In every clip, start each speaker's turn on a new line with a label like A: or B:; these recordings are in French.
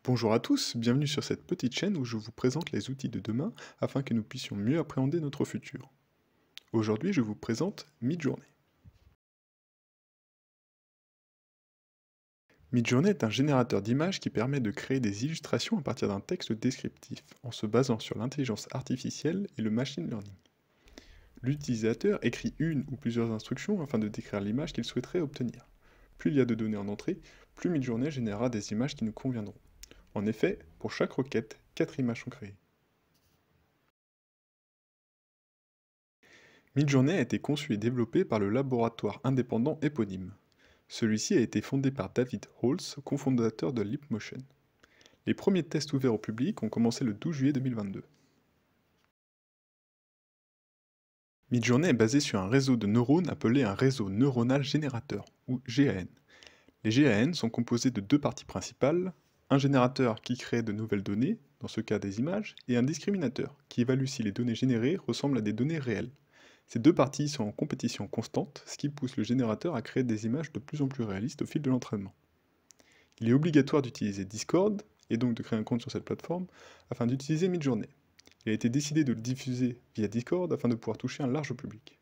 A: Bonjour à tous, bienvenue sur cette petite chaîne où je vous présente les outils de demain afin que nous puissions mieux appréhender notre futur. Aujourd'hui, je vous présente Midjourney. Midjourney est un générateur d'images qui permet de créer des illustrations à partir d'un texte descriptif en se basant sur l'intelligence artificielle et le machine learning. L'utilisateur écrit une ou plusieurs instructions afin de décrire l'image qu'il souhaiterait obtenir. Plus il y a de données en entrée, plus Midjourney générera des images qui nous conviendront. En effet, pour chaque requête, 4 images sont créées. Midjourney a été conçu et développé par le laboratoire indépendant éponyme. Celui-ci a été fondé par David Holtz, cofondateur de Leapmotion. Les premiers tests ouverts au public ont commencé le 12 juillet 2022. Midjourney est basé sur un réseau de neurones appelé un réseau neuronal générateur, ou GAN. Les GAN sont composés de deux parties principales, un générateur qui crée de nouvelles données, dans ce cas des images, et un discriminateur, qui évalue si les données générées ressemblent à des données réelles. Ces deux parties sont en compétition constante, ce qui pousse le générateur à créer des images de plus en plus réalistes au fil de l'entraînement. Il est obligatoire d'utiliser Discord, et donc de créer un compte sur cette plateforme, afin d'utiliser Midjourney. Il a été décidé de le diffuser via Discord afin de pouvoir toucher un large public.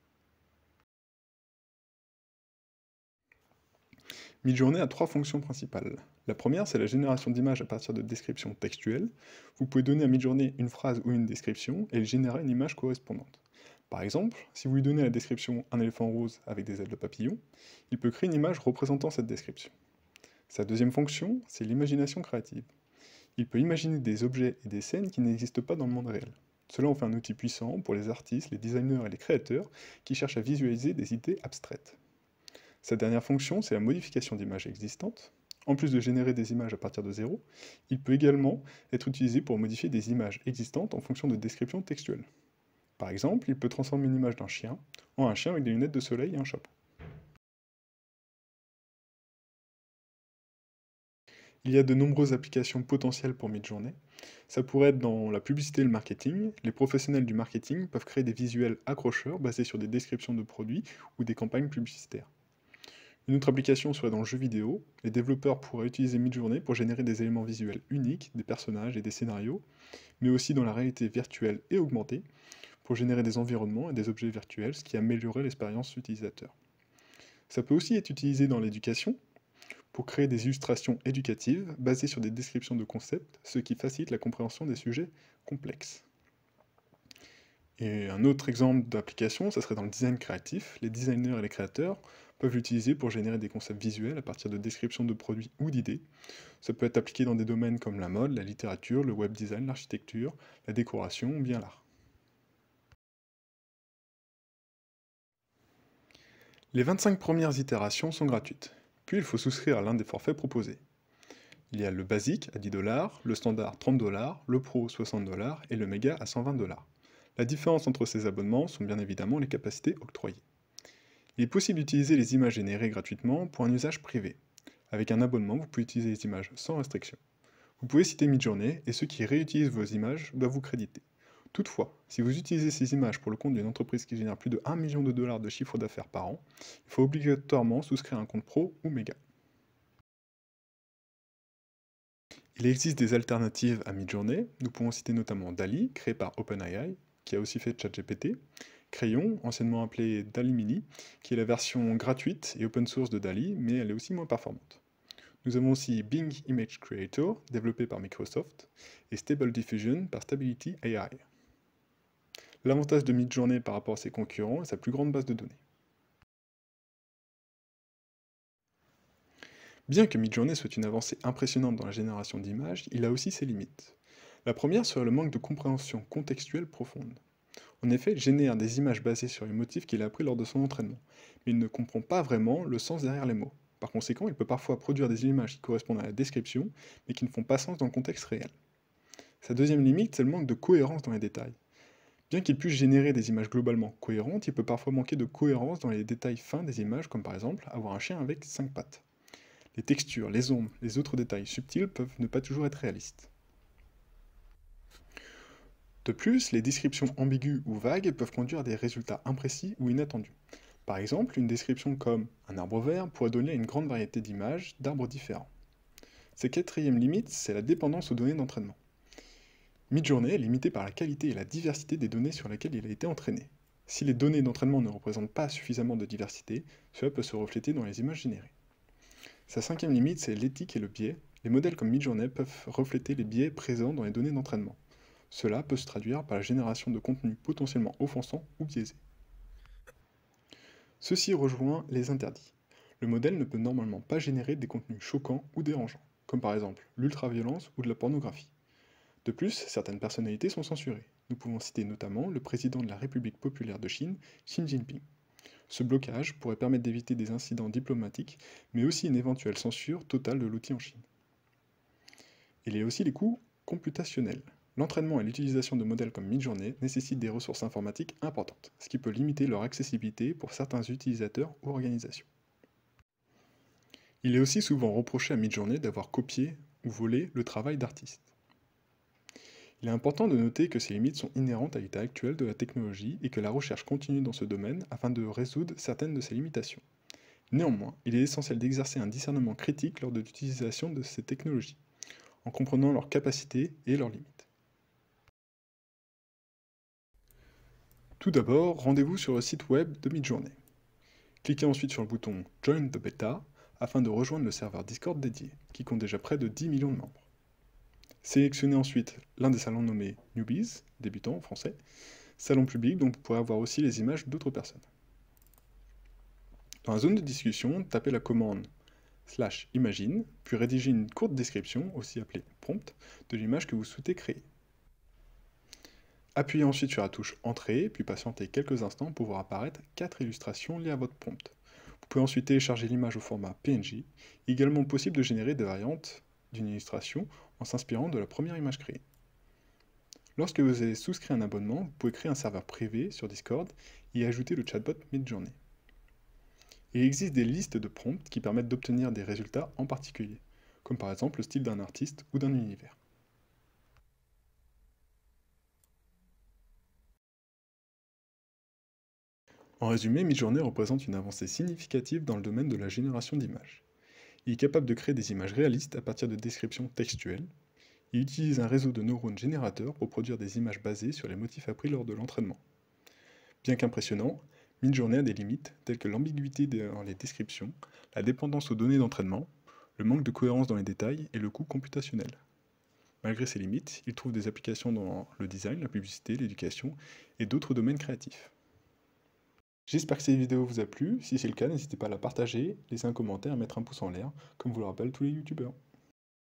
A: Midjourney a trois fonctions principales. La première, c'est la génération d'images à partir de descriptions textuelles. Vous pouvez donner à Midjourney une phrase ou une description, et il générera une image correspondante. Par exemple, si vous lui donnez la description un éléphant rose avec des ailes de papillon, il peut créer une image représentant cette description. Sa deuxième fonction, c'est l'imagination créative. Il peut imaginer des objets et des scènes qui n'existent pas dans le monde réel. Cela en fait un outil puissant pour les artistes, les designers et les créateurs qui cherchent à visualiser des idées abstraites. Sa dernière fonction, c'est la modification d'images existantes. En plus de générer des images à partir de zéro, il peut également être utilisé pour modifier des images existantes en fonction de descriptions textuelles. Par exemple, il peut transformer une image d'un chien en un chien avec des lunettes de soleil et un chapeau. Il y a de nombreuses applications potentielles pour Midjourney. Ça pourrait être dans la publicité et le marketing. Les professionnels du marketing peuvent créer des visuels accrocheurs basés sur des descriptions de produits ou des campagnes publicitaires. Une autre application serait dans le jeu vidéo. Les développeurs pourraient utiliser Midjourney pour générer des éléments visuels uniques, des personnages et des scénarios, mais aussi dans la réalité virtuelle et augmentée, pour générer des environnements et des objets virtuels, ce qui améliorerait l'expérience utilisateur. Ça peut aussi être utilisé dans l'éducation, pour créer des illustrations éducatives basées sur des descriptions de concepts, ce qui facilite la compréhension des sujets complexes. Et un autre exemple d'application, ça serait dans le design créatif. Les designers et les créateurs peuvent l'utiliser pour générer des concepts visuels à partir de descriptions de produits ou d'idées. Ça peut être appliqué dans des domaines comme la mode, la littérature, le web design, l'architecture, la décoration ou bien l'art. Les 25 premières itérations sont gratuites, puis il faut souscrire à l'un des forfaits proposés. Il y a le basique à 10$, le standard 30$, le pro 60$ et le méga à 120$. La différence entre ces abonnements sont bien évidemment les capacités octroyées. Il est possible d'utiliser les images générées gratuitement pour un usage privé. Avec un abonnement, vous pouvez utiliser les images sans restriction. Vous pouvez citer Midjourney et ceux qui réutilisent vos images doivent vous créditer. Toutefois, si vous utilisez ces images pour le compte d'une entreprise qui génère plus de 1 million de dollars de chiffre d'affaires par an, il faut obligatoirement souscrire un compte pro ou méga. Il existe des alternatives à Midjourney, nous pouvons citer notamment DALL-E, créé par OpenAI, qui a aussi fait ChatGPT, Crayon, anciennement appelé DALL-E Mini, qui est la version gratuite et open source de DALL-E, mais elle est aussi moins performante. Nous avons aussi Bing Image Creator, développé par Microsoft, et Stable Diffusion par Stability AI. L'avantage de Midjourney par rapport à ses concurrents est sa plus grande base de données. Bien que Midjourney soit une avancée impressionnante dans la génération d'images, il a aussi ses limites. La première serait le manque de compréhension contextuelle profonde. En effet, il génère des images basées sur les motifs qu'il a appris lors de son entraînement, mais il ne comprend pas vraiment le sens derrière les mots. Par conséquent, il peut parfois produire des images qui correspondent à la description, mais qui ne font pas sens dans le contexte réel. Sa deuxième limite, c'est le manque de cohérence dans les détails. Bien qu'il puisse générer des images globalement cohérentes, il peut parfois manquer de cohérence dans les détails fins des images, comme par exemple avoir un chien avec 5 pattes. Les textures, les ombres, les autres détails subtils peuvent ne pas toujours être réalistes. De plus, les descriptions ambiguës ou vagues peuvent conduire à des résultats imprécis ou inattendus. Par exemple, une description comme un arbre vert pourrait donner à une grande variété d'images d'arbres différents. Cette quatrième limite, c'est la dépendance aux données d'entraînement. Midjourney est limité par la qualité et la diversité des données sur lesquelles il a été entraîné. Si les données d'entraînement ne représentent pas suffisamment de diversité, cela peut se refléter dans les images générées. Sa cinquième limite, c'est l'éthique et le biais. Les modèles comme Midjourney peuvent refléter les biais présents dans les données d'entraînement. Cela peut se traduire par la génération de contenus potentiellement offensants ou biaisés. Ceci rejoint les interdits. Le modèle ne peut normalement pas générer des contenus choquants ou dérangeants, comme par exemple l'ultraviolence ou de la pornographie. De plus, certaines personnalités sont censurées. Nous pouvons citer notamment le président de la République populaire de Chine, Xi Jinping. Ce blocage pourrait permettre d'éviter des incidents diplomatiques, mais aussi une éventuelle censure totale de l'outil en Chine. Il y a aussi les coûts computationnels. L'entraînement et l'utilisation de modèles comme Midjourney nécessitent des ressources informatiques importantes, ce qui peut limiter leur accessibilité pour certains utilisateurs ou organisations. Il est aussi souvent reproché à Midjourney d'avoir copié ou volé le travail d'artistes. Il est important de noter que ces limites sont inhérentes à l'état actuel de la technologie et que la recherche continue dans ce domaine afin de résoudre certaines de ces limitations. Néanmoins, il est essentiel d'exercer un discernement critique lors de l'utilisation de ces technologies, en comprenant leurs capacités et leurs limites. Tout d'abord, rendez-vous sur le site web de Midjourney. Cliquez ensuite sur le bouton Join the Beta afin de rejoindre le serveur Discord dédié, qui compte déjà près de 10 millions de membres. Sélectionnez ensuite l'un des salons nommés Newbies, débutants en français, salon public dont vous pourrez avoir aussi les images d'autres personnes. Dans la zone de discussion, tapez la commande /imagine, puis rédigez une courte description, aussi appelée prompt, de l'image que vous souhaitez créer. Appuyez ensuite sur la touche Entrée, puis patientez quelques instants pour voir apparaître 4 illustrations liées à votre prompt. Vous pouvez ensuite télécharger l'image au format PNG. Il est également possible de générer des variantes d'une illustration en s'inspirant de la première image créée. Lorsque vous avez souscrit un abonnement, vous pouvez créer un serveur privé sur Discord et y ajouter le chatbot Midjourney. Il existe des listes de prompts qui permettent d'obtenir des résultats en particulier, comme par exemple le style d'un artiste ou d'un univers. En résumé, Midjourney représente une avancée significative dans le domaine de la génération d'images. Il est capable de créer des images réalistes à partir de descriptions textuelles. Il utilise un réseau de neurones générateurs pour produire des images basées sur les motifs appris lors de l'entraînement. Bien qu'impressionnant, Midjourney a des limites telles que l'ambiguïté dans les descriptions, la dépendance aux données d'entraînement, le manque de cohérence dans les détails et le coût computationnel. Malgré ces limites, il trouve des applications dans le design, la publicité, l'éducation et d'autres domaines créatifs. J'espère que cette vidéo vous a plu. Si c'est le cas, n'hésitez pas à la partager, laisser un commentaire et mettre un pouce en l'air, comme vous le rappellent tous les youtubeurs.